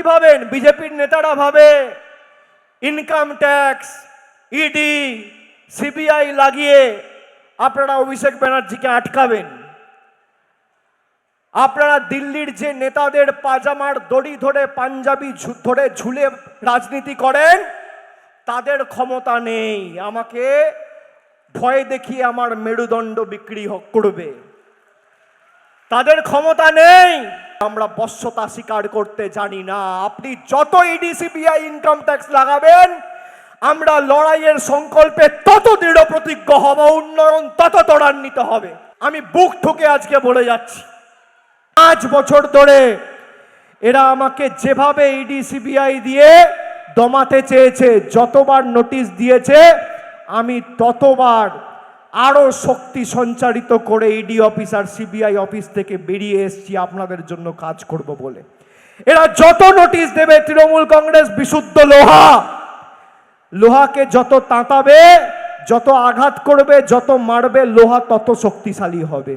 ভাবেন? বিজেপির নেতারা ভাবে ইনকাম ট্যাক্স, ইডি, সিবিআই লাগিয়ে আপনারা অভিষেক ব্যানার্জিকে আটকাবেন। আপনারা দিল্লির যে নেতাদের পাজামার দড়ি ধরে, পাঞ্জাবি ধরে ঝুলে রাজনীতি করেন, তাদের ক্ষমতা নেই আমাকে ভয় দেখিয়ে আমার মেরুদণ্ড বিক্রি করবে। তাদের ক্ষমতা নেই। আমরা বশ্যতা স্বীকার করতে জানি না। আপনি যত ইডি, সিবিআই, ইনকাম ট্যাক্স লাগাবেন, আমরা লড়াইয়ের সংকল্পে তত দৃঢ় প্রতিজ্ঞ হব, উন্নয়ন তত ত্বরান্বিত হবে। আমি বুক ঠুকে আজকে বলে যাচ্ছি, 5 বছর ধরে এরা আমাকে যেভাবে ইডি, সিবিআই দিয়ে দমাতে চেয়েছে, যতবার নোটিশ দিয়েছে আমি ততবার আরো শক্তি সঞ্চারিত করে ইডি অফিস আর সিবিআই অফিস থেকে বেরিয়ে এসেছি আপনাদের জন্য কাজ করব বলে। এরা যত নোটিশ দেবে, তৃণমূল কংগ্রেস বিশুদ্ধ লোহা, লোহাকে যত তাঁতাবে, যত আঘাত করবে, যত মারবে, লোহা তত শক্তিশালী হবে।